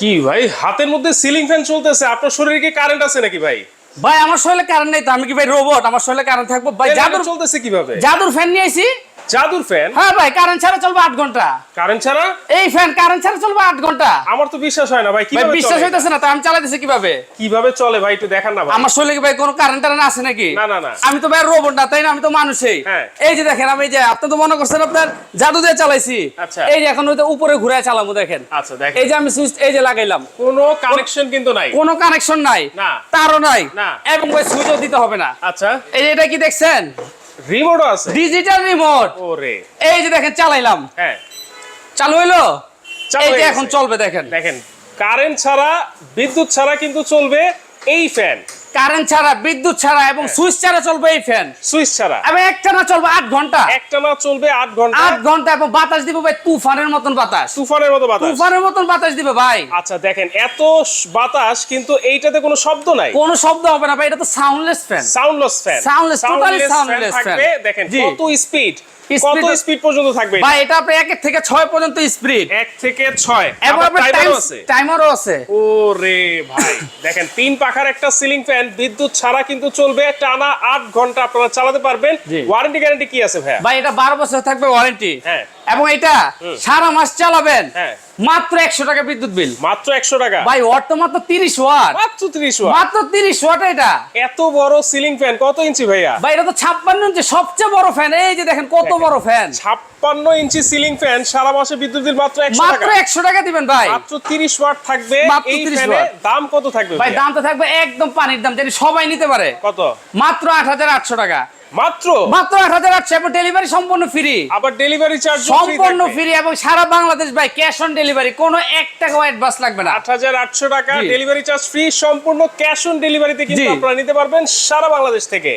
কি ভাই হাতের মধ্যে সিলিং ফ্যান চলতেছে, আপনার শরীরে কি কারেন্ট আছে নাকি ভাই? ভাই আমার শরীরে কারেন্ট নেই তো, আমি কি ভাই রোবট? আমার শরীরে কারেন্ট থাকবো ভাই? জাদুর চলতেছে কিভাবে? জাদুর ফ্যান নিয়ে আইছি। জাদুর ফ্যান? হ্যাঁ ভাই, কারেন্ট ছাড়া চলবে 8 ঘন্টা। কারেন্ট ছাড়া এই ফ্যান কারেন্ট ছাড়া চলবে 8 ঘন্টা। আমার তো বিশ্বাস হয় না ভাই, ভাই কিভাবে বিশ্বাস চলে? হইতেছে না তো, আমি চালাইতেছি কিভাবে? কিভাবে চলে ভাই একটু দেখান না ভাই। আমার শরীরে কি ভাই কোনো কারেন্ট টারেন্ট আছে নাকি? না না না, আমি তো ভাই রোবট না, তাই না? আমি তো মানুষই। হ্যাঁ। এই যে দেখেন, আমি এই যে আপনি তো মনে করছেন আপনার জাদু দিয়ে চালাইছি। আচ্ছা। এই যে এখন ওই যে উপরে ঘুরায় চালাবো দেখেন। আচ্ছা দেখেন, এই যে আমি সুইচ এই যে লাগাইলাম, কোনো কানেকশন কিন্তু নাই। কোনো কানেকশন নাই, না। তারও নাই, না। এবং ভাই সুইচও দিতে হবে না। আচ্ছা, এই যে এটা কি দেখছেন? রিমোটও আছে? Digital remote. ওরে, এই যে দেখেন চালাইলাম, হ্যাঁ চালু হইলো। চালু এই যে হয়ে এখন গেছে। চলবে দেখেন। দেখেন কারেন্ট ছাড়া বিদ্যুৎ ছাড়া কিন্তু চলবে এই ফ্যান। কারেন্ট ছাড়া বিদ্যুৎ ছাড়া এবং সুইচ ছাড়া চলবে এই ফ্যান। সুইচ ছাড়া এবং একটানা চলবে 8 ঘন্টা। একটানা চলবে 8 ঘন্টা। 8 ঘন্টা, এবং বাতাস দিবে ভাই তুফানের মতন বাতাস। তুফানের মতো বাতাস? তুফানের মতন বাতাস দিবে ভাই। আচ্ছা দেখেন, এত বাতাস কিন্তু এইটাতে কোনো শব্দ নাই। কোনো শব্দ হবে না ভাই, এটা তো soundless fan. Soundless fan? Soundless, totally soundless fan। থাকবে। দেখেন জি। কত স্পিড, কত স্পিড পর্যন্ত থাকবে ভাই এটা আপনি 1 থেকে 6 পর্যন্ত স্পিড। 1 থেকে 6। এবং আপনার টাইমারও আছে। ওরে ভাই দেখেন, 3 পাখার একটা সিলিং ফ্যান বিদ্যুৎ ছাড়া কিন্তু চলবে টানা 8 ঘন্টা, আপনারা চালাতে পারবেন। জি। ওয়ারেন্টি গ্যারান্টি কি আছে ভাইয়া? ভাই এটা 12 বছর থাকবে ওয়ারেন্টি। হ্যাঁ। এবং এটা সারা মাস চালাবেন। হ্যাঁ। মাত্র 100 টাকা বিদ্যুৎ বিল। মাত্র 100 টাকা? ভাই ওয়াট তো মাত্র 30 ওয়াট। মাত্র 30 ওয়াট? মাত্র 30 ওয়াট এটা। এত বড় সিলিং ফ্যান কত ইঞ্চি ভাইয়া? ভাই এটা তো 56 ইঞ্চি, সবচেয়ে বড় ফ্যান। এই যে দেখেন কত বড় ফ্যান। 56 ইঞ্চি সিলিং ফ্যান, সারা মাসে বিদ্যুৎ বিল মাত্র 100 মাত্র টাকা? 100 টাকা দিবেন ভাই। মাত্র 30 ওয়াট থাকবে মাত্র এই 30 ফ্যানে। ওয়াট। দাম কত থাকবে ভাই ভাইয়া? দাম তো থাকবে একদম পানির দাম, যেন সবাই নিতে পারে। কত? মাত্র 8800 টাকা। মাত্র? মাত্র 8800, এবং ডেলিভারি সম্পূর্ণ ফ্রি। আবার ডেলিভারি চার্জ সম্পূর্ণ ফ্রি, এবং সারা বাংলাদেশ ভাই ক্যাশ অন ডেলিভারি, কোনো 1 টাকাও অ্যাডভান্স লাগবে না। 8800 টাকা জি। ডেলিভারি চার্জ ফ্রি, সম্পূর্ণ ক্যাশ অন ডেলিভারিতে কিন্তু জি। আপনারা নিতে পারবেন সারা বাংলাদেশ থেকে।